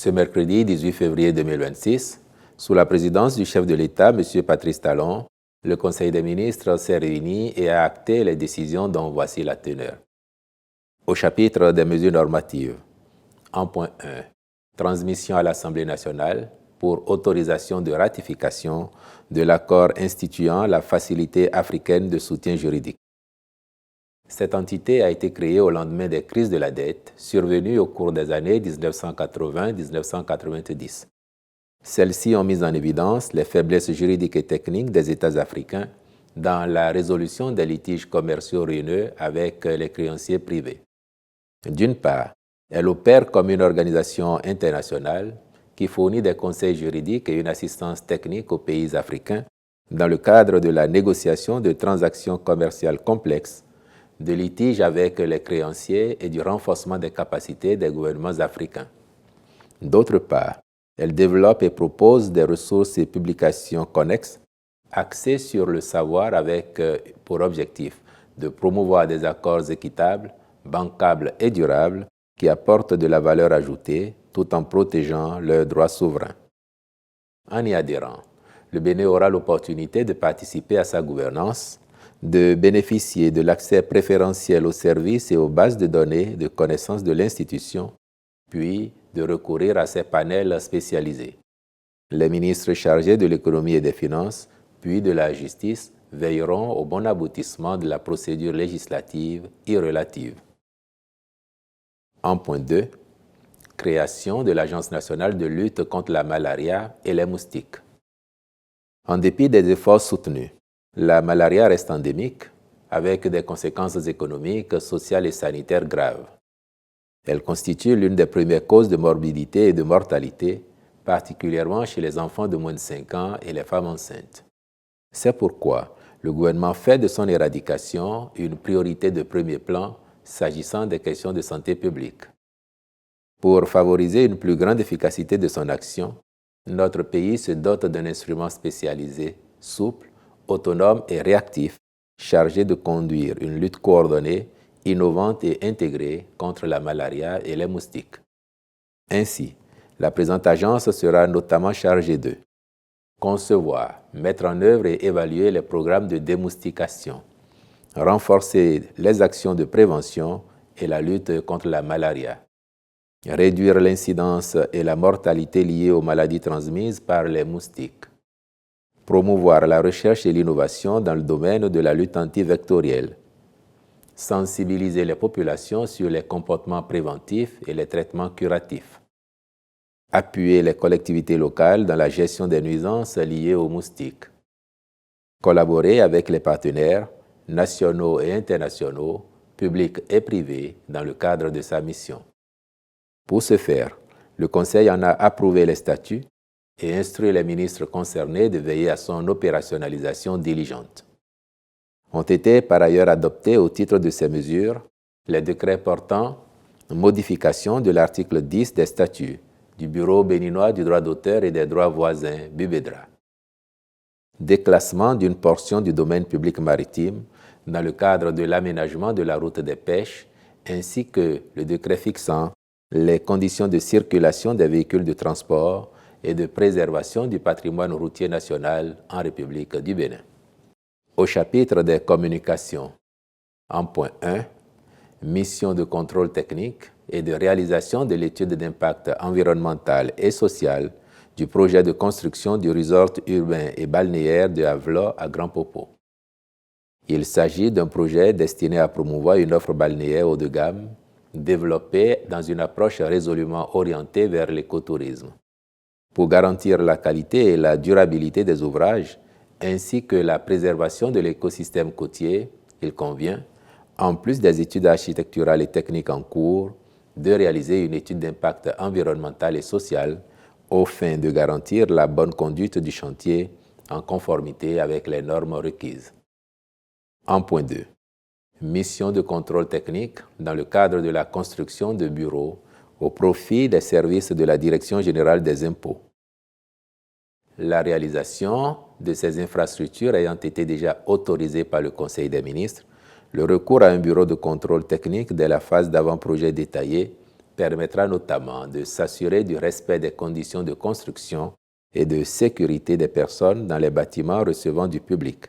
Ce mercredi 18 février 2026, sous la présidence du chef de l'État, M. Patrice Talon, le Conseil des ministres s'est réuni et a acté les décisions dont voici la teneur. Au chapitre des mesures normatives, en point 1, transmission à l'Assemblée nationale pour autorisation de ratification de l'accord instituant la Facilité africaine de soutien juridique. Cette entité a été créée au lendemain des crises de la dette survenues au cours des années 1980-1990. Celles-ci ont mis en évidence les faiblesses juridiques et techniques des États africains dans la résolution des litiges commerciaux ruineux avec les créanciers privés. D'une part, elle opère comme une organisation internationale qui fournit des conseils juridiques et une assistance technique aux pays africains dans le cadre de la négociation de transactions commerciales complexes, de litiges avec les créanciers et du renforcement des capacités des gouvernements africains. D'autre part, elle développe et propose des ressources et publications connexes axées sur le savoir avec pour objectif de promouvoir des accords équitables, bancables et durables qui apportent de la valeur ajoutée tout en protégeant leurs droits souverains. En y adhérant, le Bénin aura l'opportunité de participer à sa gouvernance, de bénéficier de l'accès préférentiel aux services et aux bases de données de connaissance de l'institution, puis de recourir à ses panels spécialisés. Les ministres chargés de l'économie et des finances, puis de la justice, veilleront au bon aboutissement de la procédure législative et relative. En point 2, création de l'Agence nationale de lutte contre la malaria et les moustiques. En dépit des efforts soutenus, la malaria reste endémique, avec des conséquences économiques, sociales et sanitaires graves. Elle constitue l'une des premières causes de morbidité et de mortalité, particulièrement chez les enfants de moins de 5 ans et les femmes enceintes. C'est pourquoi le gouvernement fait de son éradication une priorité de premier plan s'agissant des questions de santé publique. Pour favoriser une plus grande efficacité de son action, notre pays se dote d'un instrument spécialisé, souple, autonome et réactif, chargé de conduire une lutte coordonnée, innovante et intégrée contre la malaria et les moustiques. Ainsi, la présente agence sera notamment chargée de concevoir, mettre en œuvre et évaluer les programmes de démoustication, renforcer les actions de prévention et la lutte contre la malaria, réduire l'incidence et la mortalité liées aux maladies transmises par les moustiques, promouvoir la recherche et l'innovation dans le domaine de la lutte antivectorielle, sensibiliser les populations sur les comportements préventifs et les traitements curatifs, appuyer les collectivités locales dans la gestion des nuisances liées aux moustiques, collaborer avec les partenaires nationaux et internationaux, publics et privés, dans le cadre de sa mission. Pour ce faire, le Conseil en a approuvé les statuts et instruit les ministres concernés de veiller à son opérationnalisation diligente. Ont été par ailleurs adoptés au titre de ces mesures les décrets portant modification de l'article 10 des statuts du Bureau béninois du droit d'auteur et des droits voisins, BUBEDRA, déclassement d'une portion du domaine public maritime dans le cadre de l'aménagement de la route des pêches, ainsi que le décret fixant les conditions de circulation des véhicules de transport et de préservation du patrimoine routier national en République du Bénin. Au chapitre des communications, en point 1, mission de contrôle technique et de réalisation de l'étude d'impact environnemental et social du projet de construction du resort urbain et balnéaire de Avlo à Grand Popo. Il s'agit d'un projet destiné à promouvoir une offre balnéaire haut de gamme, développée dans une approche résolument orientée vers l'écotourisme. Pour garantir la qualité et la durabilité des ouvrages, ainsi que la préservation de l'écosystème côtier, il convient, en plus des études architecturales et techniques en cours, de réaliser une étude d'impact environnemental et social aux fins de garantir la bonne conduite du chantier en conformité avec les normes requises. En point 2. Mission de contrôle technique dans le cadre de la construction de bureaux au profit des services de la Direction générale des impôts. La réalisation de ces infrastructures ayant été déjà autorisée par le Conseil des ministres, le recours à un bureau de contrôle technique dès la phase d'avant-projet détaillé permettra notamment de s'assurer du respect des conditions de construction et de sécurité des personnes dans les bâtiments recevant du public.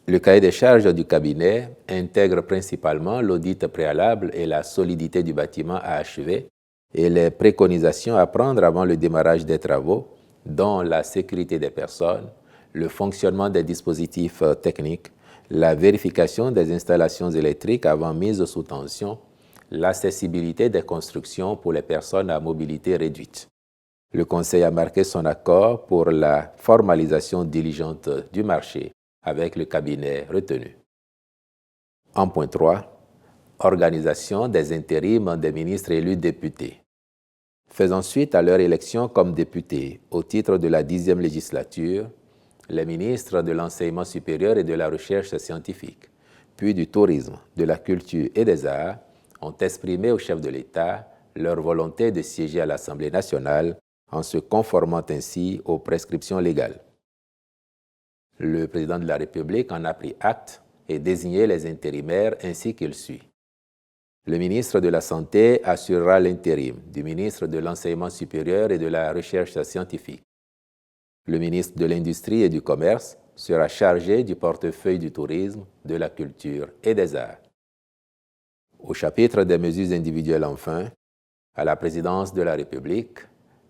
Le cahier des charges du cabinet intègre principalement l'audit préalable et la solidité du bâtiment à achever et les préconisations à prendre avant le démarrage des travaux, dont la sécurité des personnes, le fonctionnement des dispositifs techniques, la vérification des installations électriques avant mise sous tension, l'accessibilité des constructions pour les personnes à mobilité réduite. Le Conseil a marqué son accord pour la formalisation diligente du marché avec le cabinet retenu. En point 3, organisation des intérims des ministres élus députés. Faisant suite à leur élection comme députés au titre de la 10e législature, les ministres de l'enseignement supérieur et de la recherche scientifique, puis du tourisme, de la culture et des arts, ont exprimé au chef de l'État leur volonté de siéger à l'Assemblée nationale en se conformant ainsi aux prescriptions légales. Le président de la République en a pris acte et désigné les intérimaires ainsi qu'il suit. Le ministre de la Santé assurera l'intérim du ministre de l'Enseignement supérieur et de la Recherche scientifique. Le ministre de l'Industrie et du Commerce sera chargé du portefeuille du tourisme, de la culture et des arts. Au chapitre des mesures individuelles, enfin, à la présidence de la République,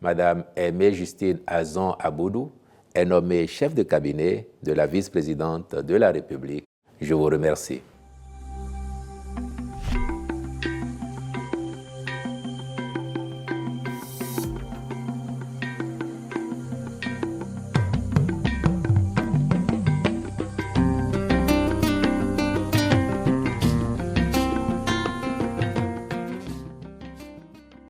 Mme Aimée-Justine Azon-Aboudou est nommée chef de cabinet de la vice-présidente de la République. Je vous remercie.